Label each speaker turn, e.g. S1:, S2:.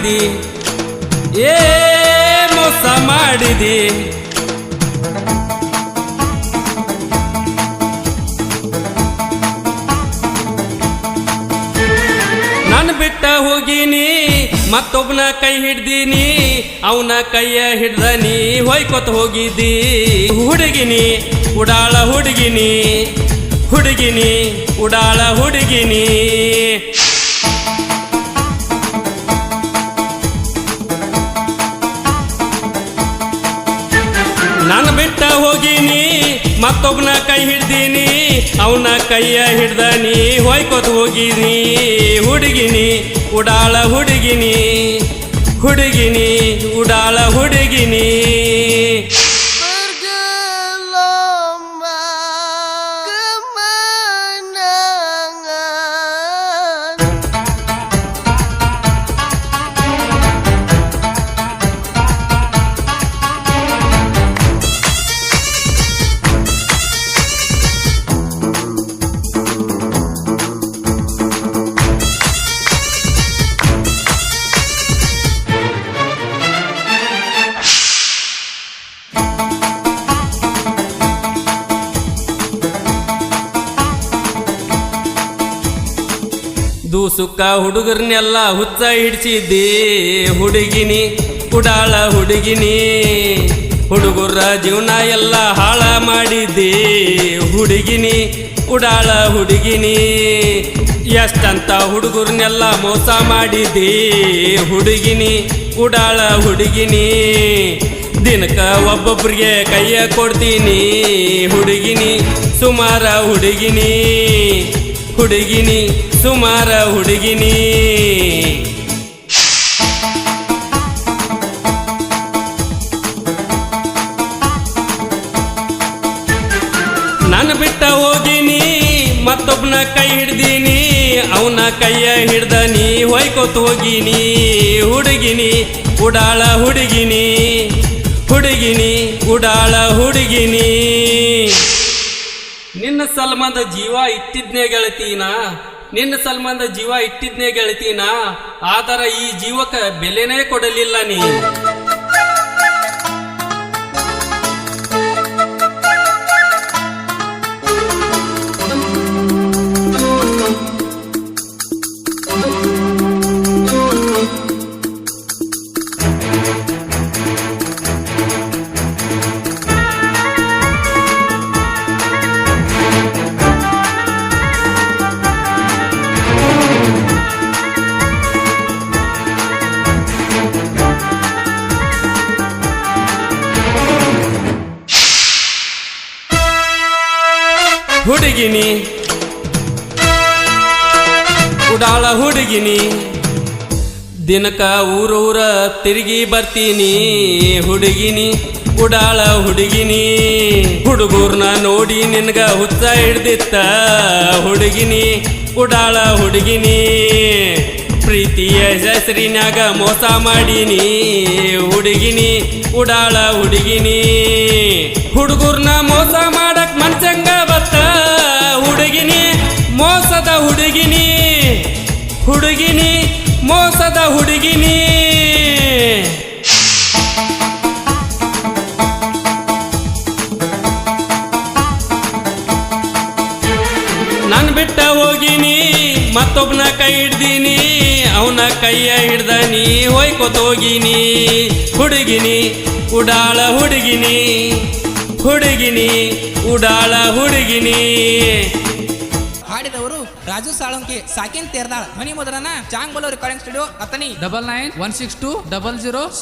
S1: ಮಾಡಿದಿ ಏ ಮೋಸ ಮಾಡಿದಿ ನಾನು ಬಿಟ್ಟ ಹೋಗಿನಿ ಮತ್ತೊಬ್ಬನ ಕೈ ಹಿಡ್ದೀನಿ ಅವನ ಕೈಯ ಹಿಡ್ದ ನೀ ಹೊಯ್ಕೊತ ಹೋಗಿದ್ದಿ ಹುಡುಗಿನಿ ಉಡಾಳ ಹುಡುಗಿನಿ ಹುಡುಗಿನಿ ಉಡಾಳ ಹುಡುಗಿನಿ ನಾನು ಬಿಟ್ಟ ಹೋಗಿನಿ ಮತ್ತೊಬ್ಬನ ಕೈ ಹಿಡ್ದೀನಿ ಅವನ ಕೈಯ ಹಿಡ್ದ ನೀ ಹೊಯ್ಕೊತ ಹೋಗಿನಿ ಹುಡುಗಿನಿ ಉಡಾಳ ಹುಡುಗಿನಿ ಹುಡುಗಿನಿ ಉಡಾಳ ಹುಡುಗಿನಿ ದೂಸುಕ್ಕ ಹುಡುಗರ್ನೆಲ್ಲ ಹುಚ್ಚ ಹಿಡ್ಸಿದ್ದಿ ಹುಡುಗಿನಿ ಉಡಾಳ ಹುಡುಗಿನಿ ಹುಡುಗರ ಜೀವನ ಎಲ್ಲ ಹಾಳ ಮಾಡಿದ್ದಿ ಹುಡುಗಿನಿ ಉಡಾಳ ಹುಡುಗಿನಿ ಎಷ್ಟಂತ ಹುಡುಗರ್ನೆಲ್ಲ ಮೋಸ ಮಾಡಿದ್ದಿ ಹುಡುಗಿನಿ ಉಡಾಳ ಹುಡುಗಿನಿ ದಿನಕ್ಕ ಒಬ್ಬೊಬ್ರಿಗೆ ಕೈಯ ಕೊಡ್ತೀನಿ ಹುಡುಗಿನಿ ಸುಮಾರ ಹುಡುಗಿನಿ ಹುಡುಗಿನಿ ಸುಮಾರ ಹುಡುಗಿನಿ ನಾನು ಬಿಟ್ಟ ಹೋಗಿನಿ ಮತ್ತೊಬ್ಬನ ಕೈ ಹಿಡ್ದೀನಿ ಅವನ ಕೈಯ ಹಿಡ್ದ ನೀ ಹೊಯ್ಕೊತ ಹೋಗಿನಿ ಹುಡುಗಿನಿ ಉಡಾಳ ಹುಡುಗಿನಿ ಹುಡುಗಿನಿ ಉಡಾಳ ಹುಡುಗಿನಿ ನಿನ್ನ ಸಲ್ಮಾನ ಜೀವ ಇಟ್ಟಿದ್ನೇ ಗೆಳತೀನ ನಿನ್ನ ಸಲ್ಮಾನ ಜೀವ ಇಟ್ಟಿದ್ನೇ ಗೆಳತೀನ ಆದರ ಈ ಜೀವಕ್ಕೆ ಬೆಲೆನೇ ಕೊಡಲಿಲ್ಲ ನೀ ಹುಡುಗಿನಿ ಉಡಾಳ ಹುಡುಗಿನಿ ದಿನಕ ಊರೂರ ತಿರುಗಿ ಬರ್ತೀನಿ ಹುಡುಗಿನಿ ಉಡಾಳ ಹುಡುಗಿನಿ ಹುಡುಗೂರ್ನ ನೋಡಿ ನಿನ್ಗ ಹುಚ್ಚ ಹಿಡ್ದಿತ್ತ ಹುಡುಗಿನಿ ಉಡಾಳ ಹುಡುಗಿನಿ ಪ್ರೀತಿಯ ಹೆಸರಿನಾಗ ಮೋಸ ಮಾಡೀನಿ ಹುಡುಗಿನಿ ಉಡಾಳ ಹುಡುಗಿನಿ ಹುಡುಗೂರ್ನ ಮೋಸ ಮಾಡಕ್ ಮನ್ಸಂಗ ಬತ್ತ ಹುಡುಗಿನಿ ಮೋಸದ ಹುಡುಗಿನಿ ಹುಡುಗಿನಿ ಮೋಸದ ಹುಡುಗಿನಿ ನಾನು ಬಿಟ್ಟ ಹೋಗಿನಿ ಮತ್ತೊಬ್ಬನ ಕೈ ಹಿಡ್ದೀನಿ ಅವನ ಕೈಯ ಹಿಡ್ದ ನೀ ಹೊಯ್ಕೊತ ಹೋಗಿನಿ ಹುಡುಗಿನಿ ಉಡಾಳ ಹುಡುಗಿನಿ ಹುಡುಗಿನಿ ಉಡಾಳ ಹುಡುಗಿನಿ
S2: ಹಾಡಿದವರು ರಾಜು ಸಾಳಂಕಿ ಸಾಕಿನ್ ತೇರ್ದಾಳ್ ಧ್ವನಿ ಮುದ್ರಣ ಚಾಂಗ್ ಬಲೋ ರೆಕಾರ್ಡಿಂಗ್ ಸ್ಟುಡಿಯೋ ಅತನಿ
S3: 99162000